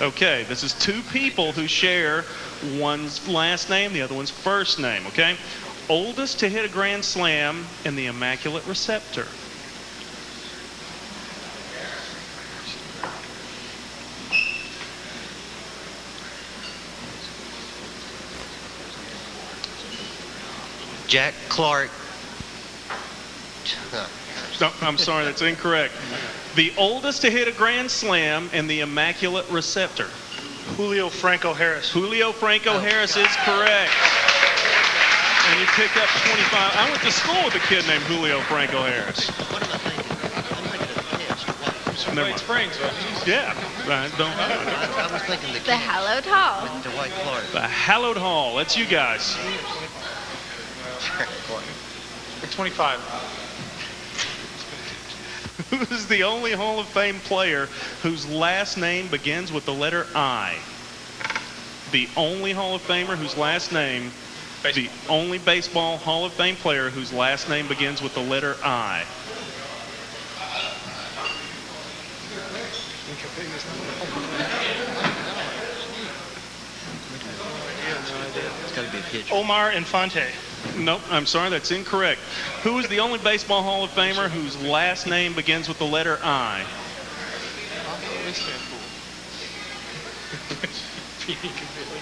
Okay, this is two people who share one's last name, the other one's first name, okay? Oldest to hit a grand slam in the Immaculate Receptor. Jack Clark. No, I'm sorry, that's incorrect. The oldest to hit a grand slam in the Immaculate Receptor. Julio Franco Harris. Julio Franco Harris is correct. And you pick up 25. I went to school with a kid named Julio Franco Harris. What am I thinking? I'm thinking of the pitch. Never mind. Springs. Yeah, I don't. I was thinking The hallowed hall. with Dwight Clark. The Hallowed Hall. That's you guys. Jack Clark. 25. Who is the only Hall of Fame player whose last name begins with the letter I? The only Hall of Famer whose last name, the only baseball Hall of Fame player whose last name begins with the letter I. It's got to be a pitch. Omar Infante. Nope, I'm sorry, that's incorrect. Who is the only baseball Hall of Famer whose last name begins with the letter I?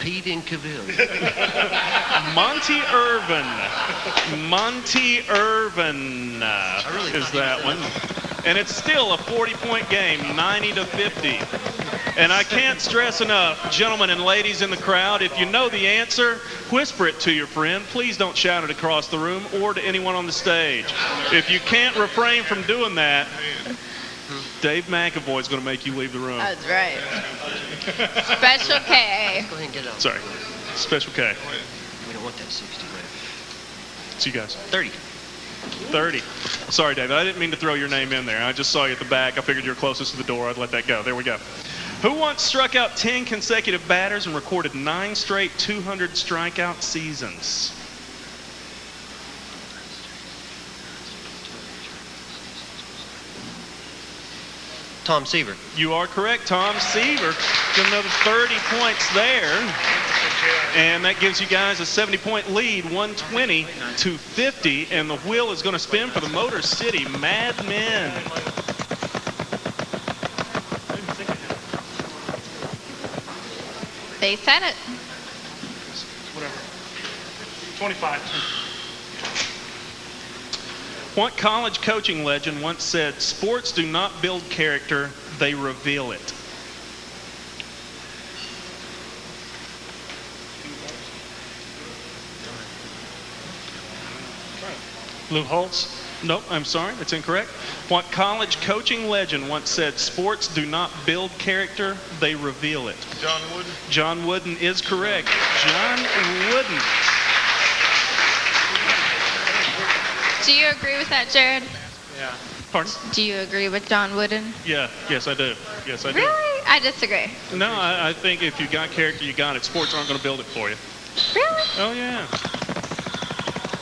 Pete in Cavill. Monty Irvin. Monty Irvin is that one. And it's still a 40-point game, 90-50. And I can't stress enough, gentlemen and ladies in the crowd, if you know the answer, whisper it to your friend. Please don't shout it across the room or to anyone on the stage. If you can't refrain from doing that, Dave McAvoy is going to make you leave the room. That's right. Special K. Go ahead and get it off. Sorry. Special K. We don't want that 60 left. See you guys. 30. 30. Sorry, David. I didn't mean to throw your name in there. I just saw you at the back. I figured you were closest to the door. I'd let that go. There we go. Who once struck out 10 consecutive batters and recorded 9 straight 200 strikeout seasons? Tom Seaver. You are correct. Tom Seaver. Got another 30 points there. And that gives you guys a 70-point lead, 120 to 50. And the wheel is going to spin for the Motor City Mad Men. They said it. Whatever. 25. What college coaching legend once said, "Sports do not build character, they reveal it"? Lou Holtz. Nope, I'm sorry, that's incorrect. What college coaching legend once said, "Sports do not build character, they reveal it"? John Wooden. John Wooden is correct. John Wooden. Do you agree with that, Jared? Yeah. Pardon? Do you agree with John Wooden? Yeah, yes, I do. Yes, I do. Really? I disagree. No, I think if you got character, you got it. Sports aren't going to build it for you. Really? Oh, yeah.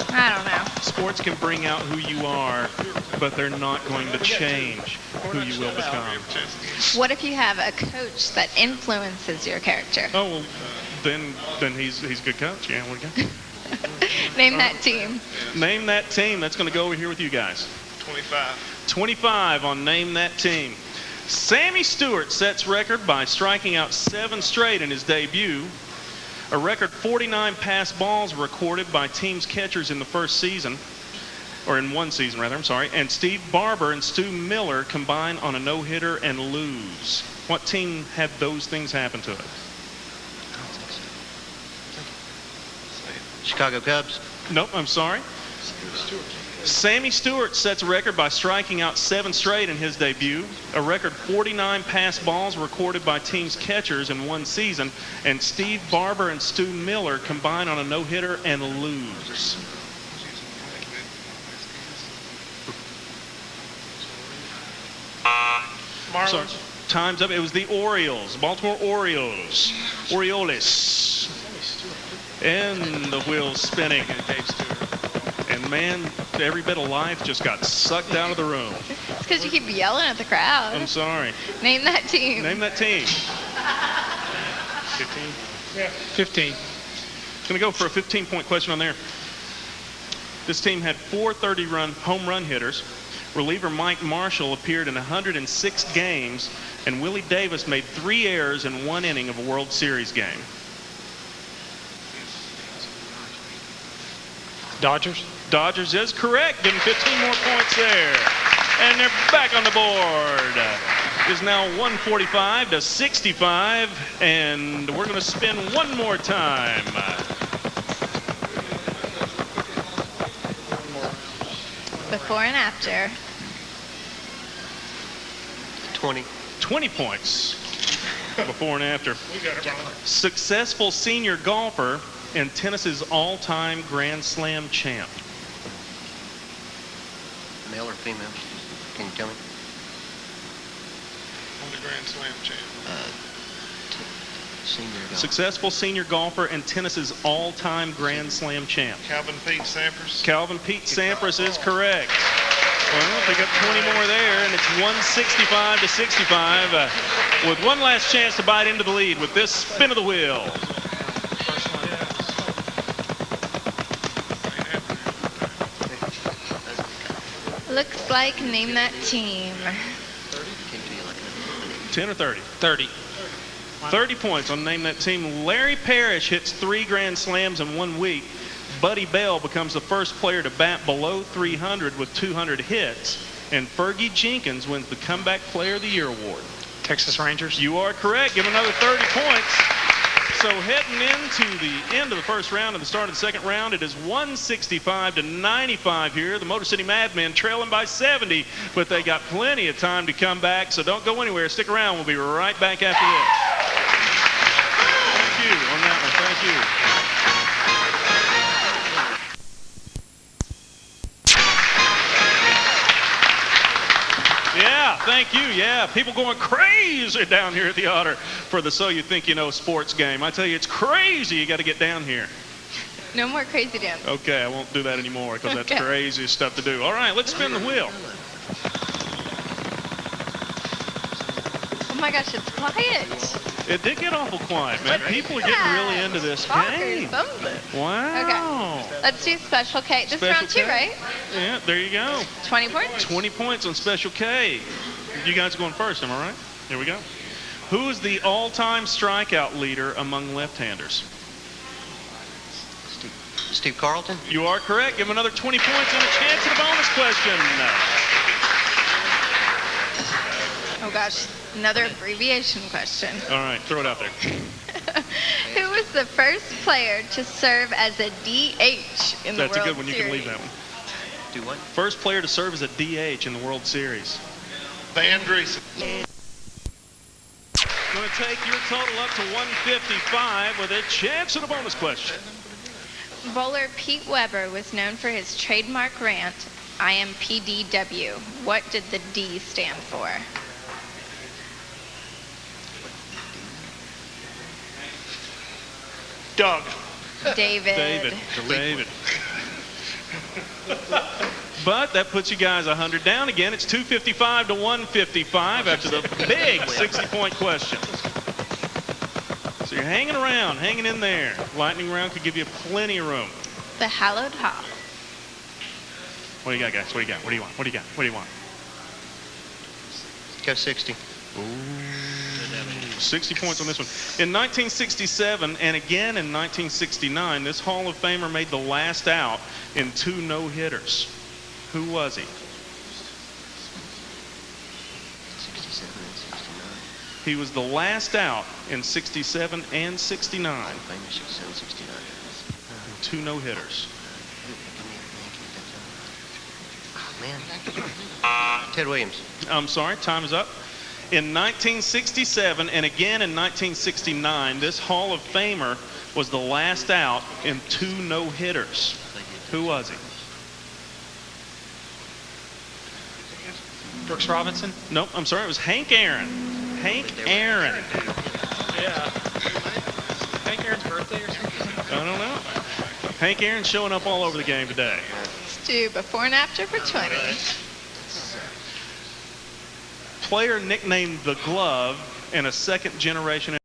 I don't know. Sports can bring out who you are, but they're not going to change who you will become. What if you have a coach that influences your character? Oh, well, then he's a good coach. Yeah, what do you got? Name that team. Name that team. That's going to go over here with you guys. 25. 25 on Name That Team. Sammy Stewart sets record by striking out 7 straight in his debut. A record 49 pass balls recorded by teams' catchers in the first season, or in one season rather, I'm sorry. And Steve Barber and Stu Miller combine on a no-hitter and lose. What team had those things happen to it? Chicago Cubs. Nope, I'm sorry. Sammy Stewart sets a record by striking out 7 straight in his debut. A record 49 pass balls recorded by teams' catchers in one season. And Steve Barber and Stu Miller combine on a no-hitter and lose. Marlins. Sorry, time's up. It was the Orioles, Baltimore Orioles. Orioles. And the wheels spinning. And man, every bit of life just got sucked out of the room. It's because you keep yelling at the crowd. I'm sorry. Name that team. Name that team. 15. Yeah. 15. Going to go for a 15-point question on there. This team had 4 30-run home run hitters. Reliever Mike Marshall appeared in 106 games, and Willie Davis made 3 errors in 1 inning of a World Series game. Dodgers. Dodgers is correct. Give them 15 more points there. And they're back on the board. It is now 145 to 65, and we're going to spin one more time. Before and after. 20. 20 points before and after. We got it wrong. Successful senior golfer and tennis's all-time Grand Slam champ. Male or female? Can you tell me? I'm the Grand Slam champ. Senior golf. Successful senior golfer and tennis's all-time Grand Slam champ. Calvin Pete Sampras. Calvin Pete Sampras is correct. Well, they got 20 more there, and it's 165 to 65 with one last chance to bite into the lead with this spin of the wheel. Looks like name that team. 10 or 30? 30. 30 points on Name That Team. Larry Parrish hits 3 Grand Slams in 1 week. Buddy Bell becomes the first player to bat below 300 with 200 hits. And Fergie Jenkins wins the Comeback Player of the Year award. Texas Rangers. You are correct. Give him another 30 points. So heading into the end of the first round and the start of the second round, it is 165 to 95 here. The Motor City Madmen trailing by 70, but they got plenty of time to come back, so don't go anywhere. Stick around. We'll be right back after this. Thank you on that one. Thank you. Yeah, thank you. Yeah, people going crazy down here at the Otter for the So You Think You Know sports game. I tell you, it's crazy. You got to get down here. No more crazy dance. Okay, I won't do that anymore because that's Okay. crazy stuff to do. All right, let's spin the wheel. Oh my gosh, it's quiet. It did get awful quiet, man. What is People are getting that? really into this Bonkers, game. something. Wow. Let's do Special K. This is Special round 2, K? right? Yeah, there you go. 20 points? 20 points on Special K. You guys are going first, am I right? Here we go. Who is the all-time strikeout leader among left-handers? Steve Carlton? You are correct. Give him another 20 points and a chance at a bonus question. Oh gosh, another abbreviation question. All right, throw it out there. Who was the first player to serve as a DH in the That's a World good one. You can leave Series? that one. Do what? First player to serve as a DH in the World Series. Van Dreesen. Going to take your total up to 155 with a chance at a bonus question. Bowler Pete Weber was known for his trademark rant, I am PDW. What did the D stand for? Doug. David. David. But that puts you guys 100 down again. It's 255 to 155 after the big 60-point question. So you're hanging around, hanging in there. Lightning round could give you plenty of room. The Hallowed Hall. What do you got, guys? What do you got? What do you want? What do you got? What do you want? Go 60. 60 points on this one. In 1967 and again in 1969, this Hall of Famer made the last out in 2 no-hitters. Who was he? 67 and 69. He was the last out in 67 and 69. Famous 67, 69. 2 no-hitters. Oh, man. Ted Williams. I'm sorry, time is up. In 1967 and again in 1969, this Hall of Famer was the last out in 2 no-hitters. Who was he? Brooks Robinson. Nope, I'm sorry, it was Hank Aaron. Hank Aaron. Yeah. Hank Aaron's birthday or something? I don't know. Hank Aaron showing up all over the game today. Let's do before and after for 20. Player nicknamed the Glove and a second generation